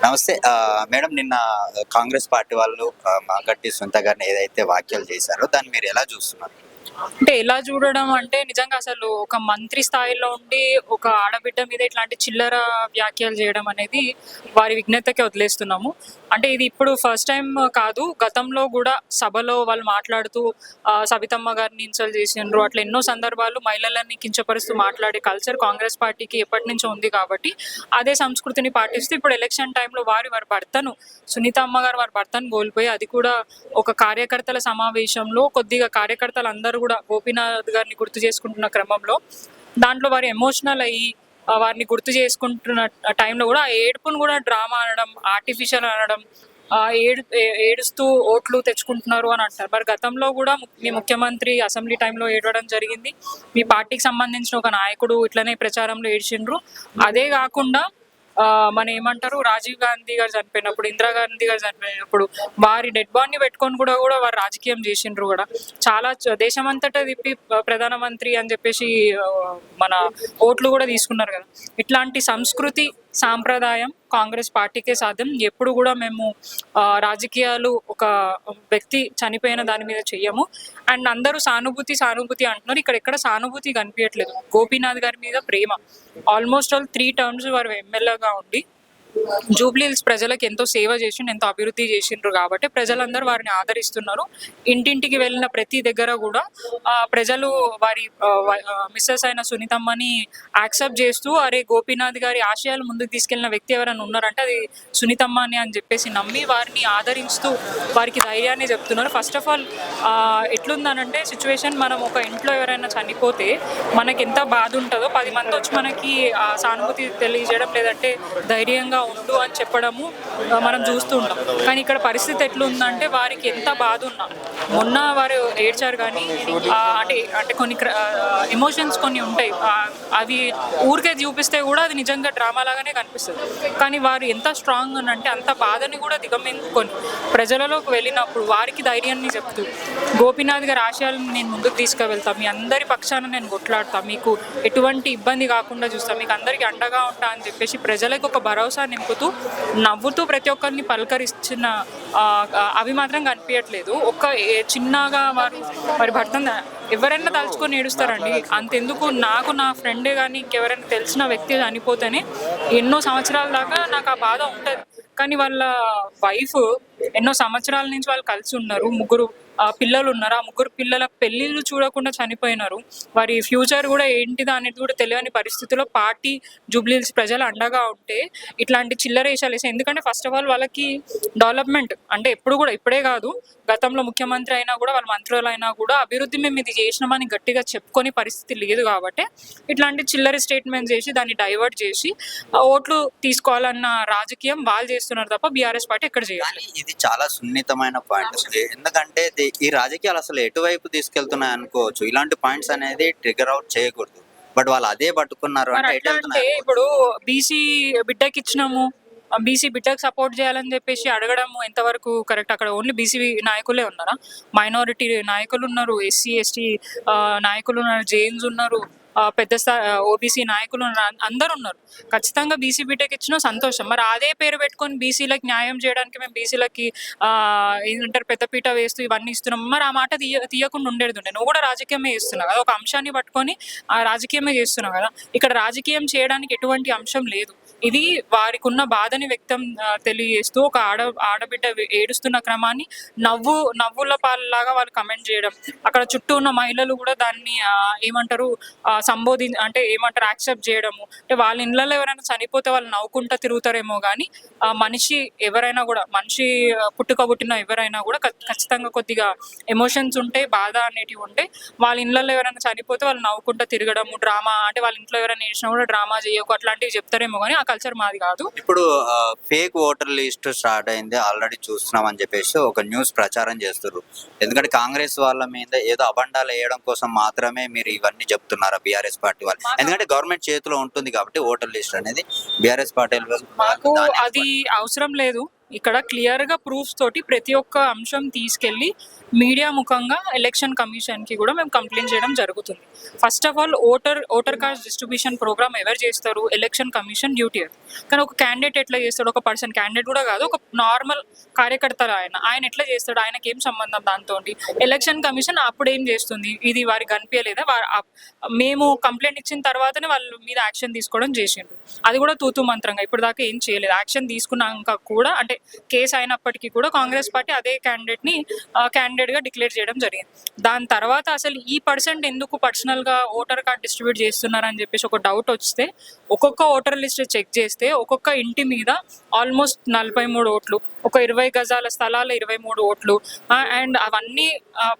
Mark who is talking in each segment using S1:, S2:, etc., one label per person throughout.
S1: నమస్తే. మేడం, నిన్న కాంగ్రెస్ పార్టీ వాళ్ళు మాగంటి సునీత గారిని ఏదైతే వ్యాఖ్యలు చేశారో దాన్ని మీరు ఎలా చూస్తున్నారు?
S2: అంటే ఎలా చూడడం అంటే నిజంగా అసలు ఒక మంత్రి స్థాయిలో ఉండి ఒక ఆడబిడ్డ మీద ఇట్లాంటి చిల్లర వ్యాఖ్యలు చేయడం అనేది వారి విజ్ఞతకి వదిలేస్తున్నాము. అంటే ఇది ఇప్పుడు ఫస్ట్ టైం కాదు, గతంలో కూడా సభలో వాళ్ళు మాట్లాడుతూ సవితమ్మ గారిని ఇన్సల్ట్ చేసిండ్రు. అట్లా ఎన్నో సందర్భాలు మహిళలని కించపరుస్తూ మాట్లాడే కల్చర్ కాంగ్రెస్ పార్టీకి ఎప్పటి నుంచో ఉంది కాబట్టి అదే సంస్కృతిని పాటిస్తూ ఇప్పుడు ఎలక్షన్ టైంలో వారి భర్తను సునీత అమ్మ గారు వారి భర్తను కోల్పోయి, అది కూడా ఒక కార్యకర్తల సమావేశంలో కొద్దిగా కార్యకర్తలు అందరూ కూడా గోపీనాథ్ గారిని గుర్తు చేసుకుంటున్న క్రమంలో దాంట్లో వారు ఎమోషనల్ అయ్యి వారిని గుర్తు చేసుకుంటున్న టైంలో కూడా ఆ ఏడుపును కూడా డ్రామా అనడం, ఆర్టిఫిషియల్ అనడం, ఏడుస్తూ ఓట్లు తెచ్చుకుంటున్నారు అని అంటారు. మరి గతంలో కూడా మీ ముఖ్యమంత్రి అసెంబ్లీ టైంలో ఏడవడం జరిగింది. మీ పార్టీకి సంబంధించిన ఒక నాయకుడు ఇట్లనే ప్రచారంలో ఏడ్చిండ్రు. అదే కాకుండా మన ఏమంటారు, రాజీవ్ గాంధీ గారు చనిపోయినప్పుడు, ఇందిరాగాంధీ గారు చనిపోయినప్పుడు వారి డెడ్ బాడీని పెట్టుకొని కూడా వారు రాజకీయం చేసిండ్రు. కూడా చాలా దేశమంతటా తిప్పి ప్రధానమంత్రి అని చెప్పేసి మన ఓట్లు కూడా తీసుకున్నారు కదా. ఇట్లాంటి సంస్కృతి సాంప్రదాయం కాంగ్రెస్ పార్టీకే సాధ్యం. ఎప్పుడు కూడా మేము రాజకీయాలు ఒక వ్యక్తి చనిపోయిన దాని మీద చెయ్యము. అండ్ అందరూ సానుభూతి అంటున్నారు, ఇక్కడ ఎక్కడ సానుభూతి కనిపించట్లేదు. గోపీనాథ్ గారి మీద ప్రేమ. ఆల్మోస్ట్ ఆల్ 3 టర్మ్స్ వారు ఎమ్మెల్యేగా ఉండి జూబ్లీ హిల్స్ ప్రజలకు ఎంతో సేవ చేసిండు, ఎంతో అభివృద్ధి చేసిండ్రు కాబట్టి ప్రజలందరూ వారిని ఆదరిస్తున్నారు. ఇంటింటికి వెళ్ళిన ప్రతి దగ్గర కూడా ప్రజలు వారి మిస్సెస్ అయిన సునీతమ్మని యాక్సెప్ట్ చేస్తూ, అరే గోపీనాథ్ గారి ఆశయాలు ముందుకు తీసుకెళ్లిన వ్యక్తి ఎవరైనా ఉన్నారంటే అది సునీతమ్మని అని చెప్పేసి నమ్మి వారిని ఆదరిస్తూ వారికి ధైర్యాన్ని చెప్తున్నారు. ఫస్ట్ ఆఫ్ ఆల్ ఎట్లుందనంటే సిచ్యువేషన్, మనం ఒక ఇంట్లో ఎవరైనా చనిపోతే మనకి ఎంత బాధ ఉంటుందో 10 మంది వచ్చి మనకి సానుభూతి తెలియజేయడం లేదంటే ధైర్యంగా ఉండు అని చెప్పడము మనం చూస్తూ ఉంటాం. కానీ ఇక్కడ పరిస్థితి ఎట్లుందంటే వారికి ఎంత బాధ ఉన్నా, మొన్న వారు ఏడ్చారు కానీ అంటే కొన్ని ఎమోషన్స్ కొన్ని ఉంటాయి, అవి ఊరికే చూపిస్తే కూడా అది నిజంగా డ్రామా లాగానే కనిపిస్తుంది. కానీ వారు ఎంత స్ట్రాంగ్ అంటే అంత బాధని కూడా దిగమింగుకొని ప్రజలలోకి వెళ్ళినప్పుడు వారికి ధైర్యాన్ని చెప్తూ, గోపీనాథ్ గారి ఆశయాలను నేను ముందుకు తీసుకువెళ్తాను, మీ అందరి పక్షాన నేను కొట్లాడతాను, మీకు ఎటువంటి ఇబ్బంది కాకుండా చూస్తాను, మీకు అందరికీ అండగా ఉంటా అని చెప్పేసి ప్రజలకు ఒక భరోసా నింపుతూ నవ్వుతూ ప్రతి ఒక్కరిని పలకరించిన అవి మాత్రం కనిపించట్లేదు. ఒక్క చిన్నగా వారి భర్తను ఎవరైనా తలుచుకొని ఏడుస్తారండి. అంతెందుకు, నాకు నా ఫ్రెండే కానీ ఇంకెవరైనా తెలిసిన వ్యక్తి చనిపోతేనే ఎన్నో సంవత్సరాల దాకా నాకు ఆ బాధ ఉంటుంది. కానీ వాళ్ళ వైఫ్ ఎన్నో సంవత్సరాల నుంచి వాళ్ళు కలిసి ఉన్నారు, 3 పిల్లలు ఉన్నారు. ఆ 3 పిల్లల పెళ్ళిళ్ళు చూడకుండా చనిపోయినారు. వారి ఫ్యూచర్ కూడా ఏంటిదా అనేది కూడా తెలియని పరిస్థితుల్లో పార్టీ జూబ్లీ హిల్స్ ప్రజలు అండగా ఉంటే ఇట్లాంటి చిల్లర వేషాలు వేసి, ఎందుకంటే ఫస్ట్ ఆఫ్ ఆల్ వాళ్ళకి డెవలప్మెంట్ అంటే ఎప్పుడు కూడా, ఇప్పుడే కాదు గతంలో ముఖ్యమంత్రి అయినా కూడా వాళ్ళ మంత్రులు అయినా కూడా అభివృద్ధి మేము ఇది చేసినామని గట్టిగా చెప్పుకొని పరిస్థితి లేదు కాబట్టి ఇట్లాంటి చిల్లర స్టేట్మెంట్స్ చేసి దాన్ని డైవర్ట్ చేసి ఓట్లు తీసుకోవాలన్న రాజకీయం వాళ్ళు చేస్తున్నారు తప్ప బీఆర్ఎస్ పార్టీ ఎక్కడ చేయాలి.
S1: ఇది చాలా సున్నితమైన పాయింట్ అసలు. ఎందుకంటే ఈ రాజకీయాలు అసలు ఎటువైపు తీసుకెళ్తున్నాయి అనుకోవచ్చు. ఇలాంటి పాయింట్స్ అనేది ట్రిగర్ అవుట్ చేయకూడదు. బట్ వాళ్ళు అదే పట్టుకున్నారు అంటే ఎటు వెళ్తున్నారు?
S2: ఇప్పుడు బీసీ బిడ్డకి ఇచ్చినాము, బీసీ బిడ్డకు సపోర్ట్ చేయాలని చెప్పేసి అడగడం ఎంతవరకు కరెక్ట్? అక్కడ ఓన్లీ బీసీ నాయకులే ఉన్నారా? మైనారిటీ నాయకులు ఉన్నారు, ఎస్సీ ఎస్టీ నాయకులు ఉన్నారు, జైన్స్ ఉన్నారు, పెద్ద ఓబీసీ నాయకులు అందరు ఉన్నారు. ఖచ్చితంగా బీసీ బీటెక్ ఇచ్చిన సంతోషం. మరి అదే పేరు పెట్టుకొని బీసీలకు న్యాయం చేయడానికి మేము బీసీలకి ఏంటంటారు పెద్దపీట వేస్తూ ఇవన్నీ ఇస్తున్నాం. మరి ఆ మాట తీయకుండా ఉండేది ఉండే. నువ్వు కూడా రాజకీయమే చేస్తున్నావు కదా, ఒక అంశాన్ని పట్టుకొని ఆ రాజకీయమే చేస్తున్నావు కదా. ఇక్కడ రాజకీయం చేయడానికి ఎటువంటి అంశం లేదు. ఇది వారికి ఉన్న బాధని వ్యక్తం తెలియజేస్తూ ఒక ఆడబిడ్డ ఏడుస్తున్న క్రమాన్ని నవ్వుల పాలలాగా వాళ్ళు కమెంట్ చేయడం, అక్కడ చుట్టూ ఉన్న మహిళలు కూడా దాన్ని ఏమంటారు అంటే ఏమంటారు యాక్సెప్ట్ చేయడము. అంటే వాళ్ళ ఇళ్ళలో ఎవరైనా చనిపోతే వాళ్ళు నవ్వుకుంటా తిరుగుతారేమో కానీ మనిషి ఎవరైనా కూడా, మనిషి పుట్టిన ఎవరైనా కూడా ఖచ్చితంగా కొద్దిగా ఎమోషన్స్ ఉంటాయి, బాధ అనేటివి ఉంటాయి. వాళ్ళ ఇళ్ళలో ఎవరైనా చనిపోతే వాళ్ళు నవ్వుకుంటా తిరగడము, డ్రామా అంటే వాళ్ళ ఇంట్లో ఎవరైనా చేసినా కూడా డ్రామా చేయకు అట్లాంటివి చెప్తారేమో కానీ ఆ కల్చర్ మాది కాదు.
S1: ఇప్పుడు ఫేక్ ఓటర్ లిస్ట్ స్టార్ట్ అయింది, ఆల్రెడీ చూస్తున్నాం అని చెప్పేసి ఒక న్యూస్ ప్రచారం చేస్తారు. ఎందుకంటే కాంగ్రెస్ వాళ్ళ మీద ఏదో అబండాలు వేయడం కోసం మాత్రమే మీరు ఇవన్నీ చెప్తున్నారా బీఆర్ఎస్ పార్టీ వాళ్ళు? ఎందుకంటే గవర్నమెంట్ చేతిలో ఉంటుంది కాబట్టి ఓటర్ లిస్ట్ అనేది బీఆర్ఎస్ పార్టీ
S2: మాకు అది అవసరం లేదు. ఇక్కడ క్లియర్ గా ప్రూఫ్స్ తోటి ప్రతి ఒక్క అంశం తీసుకెళ్లి మీడియా ముఖంగా ఎలక్షన్ కమిషన్కి కూడా మేము కంప్లైంట్ చేయడం జరుగుతుంది. First of all voter cards distribution program ఎవరు చేస్తారు? ఎలక్షన్ కమిషన్ డ్యూటీ అది. కానీ ఒక క్యాండిడేట్ ఎట్లా చేస్తాడు? ఒక పర్సన్ క్యాండిడేట్ కూడా కాదు, ఒక నార్మల్ కార్యకర్తలు ఆయన ఎట్లా చేస్తాడు? ఆయనకి ఏం సంబంధం దాంతో? ఎలక్షన్ కమిషన్ అప్పుడు ఏం చేస్తుంది? ఇది వారికి కనిపించలేదా? మేము కంప్లైంట్ ఇచ్చిన తర్వాతనే వాళ్ళ మీద యాక్షన్ తీసుకోవడం చేసిండ్రు. అది కూడా తూతూ మంత్రంగా ఇప్పుడు దాకా ఏం చేయలేదు. యాక్షన్ తీసుకున్నాక కూడా అంటే కేసు అయినప్పటికీ కూడా కాంగ్రెస్ పార్టీ అదే క్యాండిడేట్గా డిక్లేర్ చేయడం జరిగింది. దాని తర్వాత అసలు ఈ పర్సెంట్ ఎందుకు పర్సనల్గా ఓటర్ కార్డ్ డిస్ట్రిబ్యూట్ చేస్తున్నారని చెప్పేసి ఒక డౌట్ వస్తే ఒక్కొక్క ఓటర్ లిస్ట్ చెక్ చేస్తే ఒక్కొక్క ఇంటి మీద ఆల్మోస్ట్ 43 ఓట్లు, ఒక 20 గజాల స్థలాల 23 ఓట్లు, అండ్ అవన్నీ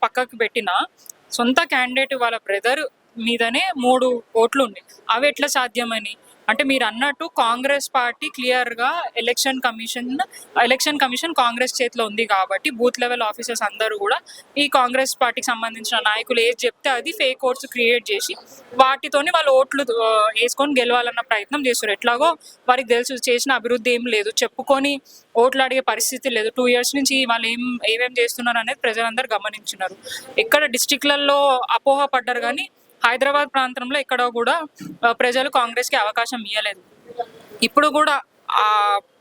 S2: పక్కకు పెట్టిన సొంత క్యాండిడేట్ వాళ్ళ బ్రదర్ మీదనే 3 ఓట్లు ఉన్నాయి. అవి ఎట్లా సాధ్యమని అంటే మీరు అన్నట్టు కాంగ్రెస్ పార్టీ క్లియర్గా ఎలక్షన్ కమిషన్ కాంగ్రెస్ చేతిలో ఉంది కాబట్టి బూత్ లెవెల్ ఆఫీసర్స్ అందరూ కూడా ఈ కాంగ్రెస్ పార్టీకి సంబంధించిన నాయకులు ఏది చెప్తే అది ఫేక్ ఓట్స్ క్రియేట్ చేసి వాటితోని వాళ్ళు ఓట్లు వేసుకొని గెలవాలన్న ప్రయత్నం చేస్తారు. ఎట్లాగో వారికి తెలుసు చేసిన అభివృద్ధి ఏం లేదు, చెప్పుకొని ఓట్లు అడిగే పరిస్థితి లేదు. 2 years నుంచి వాళ్ళు ఏమేం చేస్తున్నారు అనేది ప్రజలందరూ గమనించినారు. ఎక్కడ డిస్టిక్లలో అపోహ పడ్డారు కానీ హైదరాబాద్ ప్రాంతంలో ఎక్కడ కూడా ప్రజలు కాంగ్రెస్కి అవకాశం ఇవ్వలేదు. ఇప్పుడు కూడా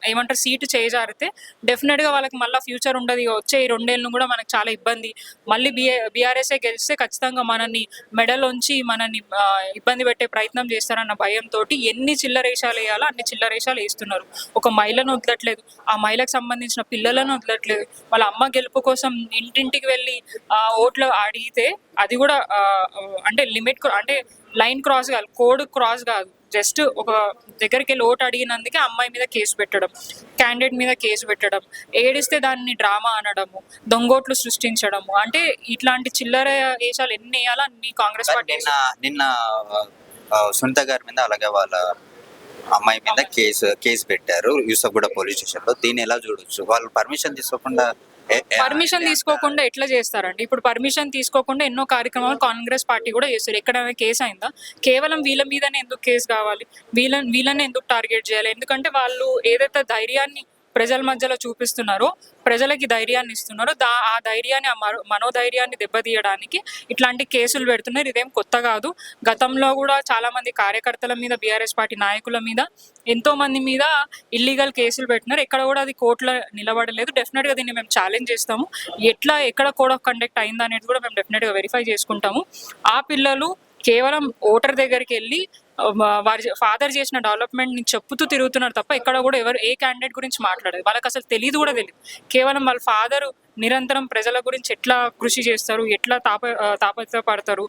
S2: ఏమంటారు సీటు చేజారితే డెఫినెట్గా వాళ్ళకి మళ్ళీ ఫ్యూచర్ ఉండదు. వచ్చే ఈ 2 ఏళ్ళు కూడా మనకు చాలా ఇబ్బంది. మళ్ళీ బీఆర్ఎస్ఏ గెలిస్తే ఖచ్చితంగా మనల్ని మెడలోంచి మనల్ని ఇబ్బంది పెట్టే ప్రయత్నం చేస్తారన్న భయంతో ఎన్ని చిల్లరేషాలు వేయాలో అన్ని చిల్లరేషాలు వేస్తున్నారు. ఒక మహిళను వదలట్లేదు, ఆ మహిళకు సంబంధించిన పిల్లలను వదలట్లేదు. వాళ్ళ అమ్మ గెలుపు కోసం ఇంటింటికి వెళ్ళి ఓట్లు అడిగితే అది కూడా అంటే లిమిట్ అంటే లైన్ క్రాస్ కాదు, కోడ్ క్రాస్ కాదు, జస్ట్ ఒక దగ్గరికి వెళ్ళి ఓటు అడిగినందుకే అమ్మాయి మీద కేసు పెట్టడం, క్యాండిడేట్ మీద కేసు పెట్టడం, ఏడిస్తే దాన్ని డ్రామా అనడము, దొంగోట్లు సృష్టించడము, అంటే ఇట్లాంటి చిల్లర వేషాలు ఎన్ని వేయాలో అన్ని కాంగ్రెస్ పార్టీ.
S1: నిన్న సునీత గారి మీద అలాగే వాళ్ళ అమ్మాయి మీద కేసు పెట్టారు యూసఫ్గూడ పోలీస్ స్టేషన్ లో. దీన్ని ఎలా చూడొచ్చు? వాళ్ళు పర్మిషన్ తీసుకోకుండా
S2: ఎట్లా చేస్తారండి? ఇప్పుడు పర్మిషన్ తీసుకోకుండా ఎన్నో కార్యక్రమాలు కాంగ్రెస్ పార్టీ కూడా చేస్తారు. ఎక్కడైనా కేసు అయిందా? కేవలం వీళ్ళ మీదనే ఎందుకు కేసు కావాలి? వీళ్ళని ఎందుకు టార్గెట్ చేయాలి? ఎందుకంటే వాళ్ళు ఏదైతే ధైర్యాన్ని ప్రజల మధ్యలో చూపిస్తున్నారో, ప్రజలకి ధైర్యాన్ని ఇస్తున్నారో, ఆ ధైర్యాన్ని మనోధైర్యాన్ని దెబ్బతీయడానికి ఇట్లాంటి కేసులు పెడుతున్నారు. ఇదేం కొత్త కాదు. గతంలో కూడా చాలా మంది కార్యకర్తల మీద, బీఆర్ఎస్ పార్టీ నాయకుల మీద, ఎంతో మంది మీద ఇల్లీగల్ కేసులు పెట్టినారు. ఎక్కడ కూడా అది కోర్టులో నిలబడలేదు. డెఫినెట్గా దీన్ని మేము ఛాలెంజ్ చేస్తాము. ఎక్కడ కోడ్ ఆఫ్ కండక్ట్ అయింది అనేది కూడా మేము డెఫినెట్గా వెరిఫై చేసుకుంటాము. ఆ పిల్లలు కేవలం ఓటర్ దగ్గరికి వెళ్ళి వారి ఫాదర్ చేసిన డెవలప్మెంట్ ని చెప్పుతూ తిరుగుతున్నారు తప్ప ఎక్కడ కూడా ఏ క్యాండిడేట్ గురించి మాట్లాడదు. వాళ్ళకి అసలు తెలియదు కూడా తెలియదు. కేవలం వాళ్ళ ఫాదర్ నిరంతరం ప్రజల గురించి ఎట్లా కృషి చేస్తారు, ఎట్లా తాపత్రపడతారు,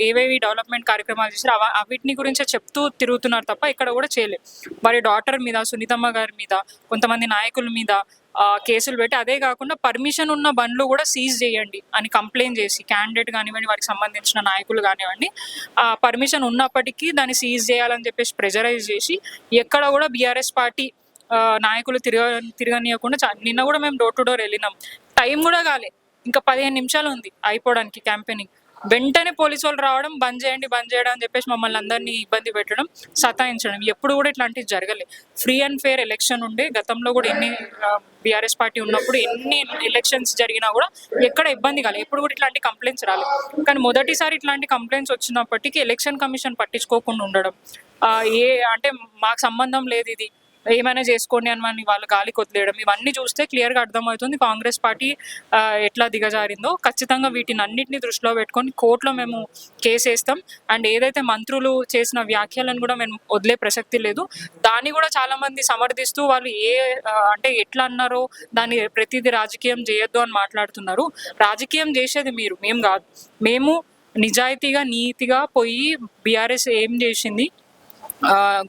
S2: ఏవేవి డెవలప్మెంట్ కార్యక్రమాలు చేస్తారు వీటిని గురించే చెప్తూ తిరుగుతున్నారు తప్ప ఎక్కడ కూడా చేయలేదు. వారి డాటర్ మీద, సునీతమ్మ గారి మీద, కొంతమంది నాయకుల మీద కేసులు పెట్టి, అదే కాకుండా పర్మిషన్ ఉన్న బండ్లు కూడా సీజ్ చేయండి అని కంప్లైంట్ చేసి, క్యాండిడేట్ కానివ్వండి, వారికి సంబంధించిన నాయకులు కానివ్వండి, పర్మిషన్ ఉన్నప్పటికీ దాన్ని సీజ్ చేయాలని చెప్పేసి ప్రెజరైజ్ చేసి ఎక్కడ కూడా బీఆర్ఎస్ పార్టీ నాయకులు తిరగనీయకుండా నిన్న కూడా మేము డోర్ టు డోర్ వెళ్ళినాం. టైం కూడా కాలే, ఇంకా 15 నిమిషాలు ఉంది అయిపోవడానికి క్యాంపెయినింగ్. వెంటనే పోలీసు వాళ్ళు రావడం, బంద్ చేయడం అని చెప్పేసి మమ్మల్ని అందరినీ ఇబ్బంది పెట్టడం, సతాయించడం. ఎప్పుడు కూడా ఇట్లాంటివి జరగలేదు. ఫ్రీ అండ్ ఫెయిర్ ఎలక్షన్ ఉండే. గతంలో కూడా ఎన్ని బీఆర్ఎస్ పార్టీ ఉన్నప్పుడు ఎన్ని ఎలక్షన్స్ జరిగినా కూడా ఎక్కడ ఇబ్బంది కాలేదు. ఎప్పుడు కూడా ఇట్లాంటి కంప్లైంట్స్ రాలేదు. కానీ మొదటిసారి ఇట్లాంటి కంప్లైంట్స్ వచ్చినప్పటికీ ఎలక్షన్ కమిషన్ పట్టించుకోకుండా ఉండడం, అంటే మాకు సంబంధం లేదు, ఇది ఏమైనా చేసుకోండి అని వాళ్ళు గాలికి వదిలేయడం, ఇవన్నీ చూస్తే క్లియర్గా అర్థమవుతుంది కాంగ్రెస్ పార్టీ ఎట్లా దిగజారిందో. ఖచ్చితంగా వీటిని అన్నింటినీ దృష్టిలో పెట్టుకొని కోర్టులో మేము కేసు వేస్తాం. అండ్ ఏదైతే మంత్రులు చేసిన వ్యాఖ్యలను కూడా మేము వదిలే ప్రసక్తి లేదు. దాన్ని కూడా చాలా మంది సమర్థిస్తూ వాళ్ళు అంటే ఎట్లా అన్నారో దాన్ని ప్రతిదీ రాజకీయం చేయొద్దు అని మాట్లాడుతున్నారు. రాజకీయం చేసేది మేము కాదు. మేము నిజాయితీగా, నీతిగా పోయి బీఆర్ఎస్ ఏం చేసింది,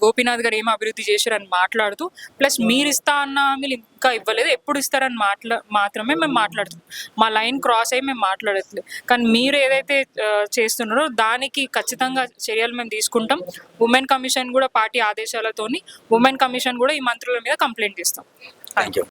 S2: గోపీనాథ్ గారు ఏం అభివృద్ధి చేశారని మాట్లాడుతూ, ప్లస్ మీరు ఇస్తా అన్న మీరు ఇంకా ఇవ్వలేదు, ఎప్పుడు ఇస్తారని మాత్రమే మేము మాట్లాడుతున్నాం. మా లైన్ క్రాస్ అయ్యి మేము మాట్లాడట్లేదు. కానీ మీరు ఏదైతే చేస్తున్నారో దానికి ఖచ్చితంగా చర్యలు మేము తీసుకుంటాం. ఉమెన్ కమిషన్ కూడా పార్టీ ఆదేశాలతోని ఉమెన్ కమిషన్ కూడా ఈ మంత్రుల మీద కంప్లైంట్ ఇస్తాం.
S1: Thank you.